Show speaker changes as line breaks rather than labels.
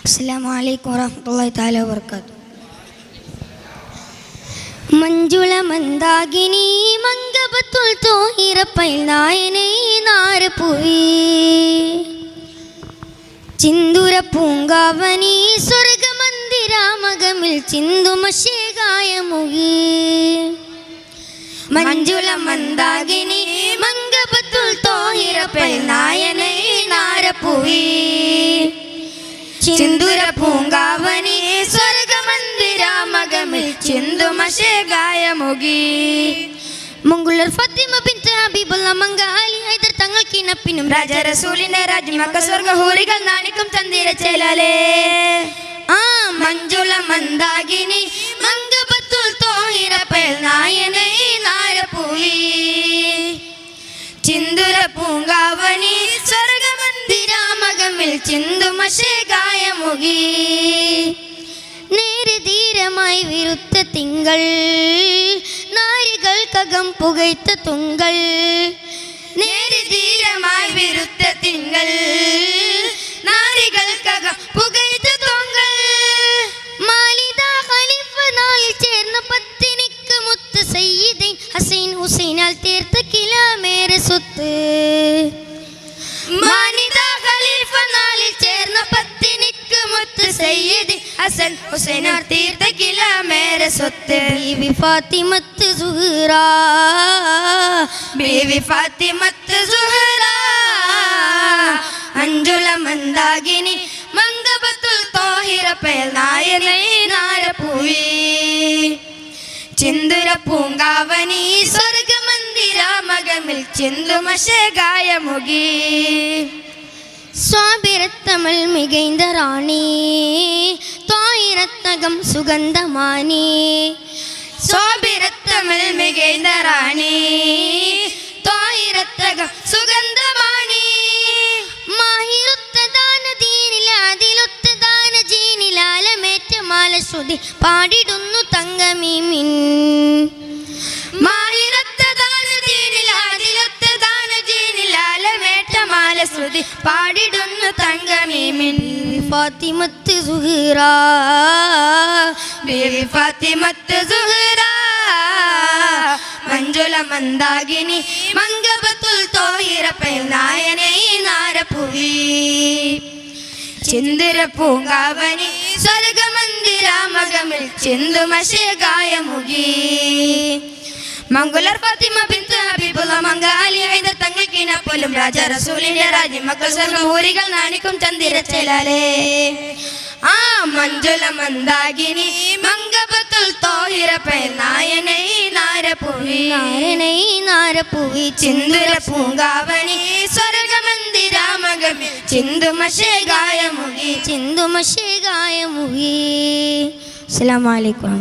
അസ്സലാമു അലൈക്കും വറഹ്മത്തുള്ളാഹി തആല വബറകാതുഹു. മഞ്ജുള മന്ദാകിനി മംഗബത്തുൽ തോഹിറപ്പൈൽ നായനേ നാരപുവി ചിന്തുര പൂങ്കാവനി സ്വർഗമന്ദിരാമകമിൽ ചിന്തുമശേകായമുകി മഞ്ജുള മന്ദാകിനി മംഗബത്തുൽ തോഹിറപ്പൈൽ നായനേ നാരപുവി ചിന്തുര പൂങ്കാവനി സ്വർഗമന്ദിരാമകമിൽ ചിന്തുമശേകായമുകി മംഗുളർ ഫാത്തിമ ബിൻത് ഹബീബുള്ള മംഗാലി ഹൈദർ തങ്ങൾക്കിനപ്പിനും രാജ റസൂലിന്റെ രാജ്യമക്ക സ്വർഗഹൂറികൾ നാണിക്കും ചന്ദിരച്ചേലേ ആ മഞ്ജുള മന്ദാകിനി മംഗബത്തുൽ തോഹിറപ്പൈൽ നായനേ നാരപുവി ചിന്തുര പൂങ്കാവനി സ്വർഗമന്ദിരാമകമിൽ ചിന്തുമശേകായമുകി നേരെ ധീരമായി വിരുത്ത തിങ്കൾ നാരികൾക്കകം പുകയ്ത്ത തുങ്കൾ നേരെ ധീരമായി വിരുത്ത തിങ്കൾ നാരികൾക്കകം പുകയ്ത്ത തുങ്കൾ മാലിദ ഖലീഫ നാളിൽ ചേർന്ന പത്തിനിക്ക് മുത്ത് സയ്യിദൈൻ ഹസൈൻ ഹുസൈനാൽ തീർത്ത കിലാമേറെ സ്വത്ത് മാനിദ ഖലീഫ നാളിൽ ചേർന്ന പത്തിനിക്ക് മുത്ത് സയ്യിദ് ഹസൻ ഹുസൈനാൽ തീർത്ത കിലാമേറെ സ്വത്ത് ബീവി ഫാത്തിമത്ത് സുഹ്റ ബീവി ഫാത്തിമത്ത് സുഹ്റ മഞ്ജുള മന്ദാകിനി മംഗബത്തുൽ തോഹിറപ്പൈൽ നായനേ നാരപുവി ചിന്തുര പൂങ്കാവനി സ്വർഗമന്ദിരാമകമിൽ ചിന്തുമശേകായമുകി സ്വാഭിരത്തമൽ മികൈന്ത റാണി തോയിരത്തകം സുഗന്ധമാനി സ്വാഭിരത്തമൽ മികൈന്ത റാണി തോയിരത്തകം സുഗന്ധമാനി മാഹിറുത്തദാന ദീനിലാദിലൊത്തദാന ജീനിലാലമേറ്റമാല ശ്രുതി പാടിടുന്നു തങ്കമീമിൻ മാഹിറത്തദാന ദീനിലാദിലൊത്തദാന ജീനിലാലമേറ്റമാല ശ്രുതി പാടിടുന്നു തങ്കമീമിൻ ഫാത്തിമത്ത് സുഹ്റ ബീവി ഫാത്തിമത്ത് സുഹ്റ മഞ്ജുള മന്ദാകിനി മംഗബത്തുൽ തോഹിറപ്പൈൽ നായനേ നാരപുവി ചിന്തുര പൂങ്കാവനി സ്വർഗമന്ദിരാമകമിൽ ചിന്തുമശേകായമുകി മംഗുലർ ഫാത്തിമ ബിൻത് ഹബീബുള്ള മംഗാലി ഹൈദർ തങ്ങൾക്കിനപ്പോലും രാജ റസൂലിന്റെ രാജ്യമക്കൾ സ്വർഗഹൂറികൾ നാണിക്കും ചന്ദിരച്ചേലേ ആ മഞ്ജുള മന്ദാകിനി മംഗബത്തുൽ തോഹിറപ്പൈൽ നായനേ നാരപുവി നായനേ നാരപുവി ചിന്തുര പൂങ്കാവനി സ്വർഗമന്ദിരാമകമിൽ ചിന്തുമശേകായമുകി ചിന്തുമശേകായമുകി. അസ്സലാമു അലൈക്കും.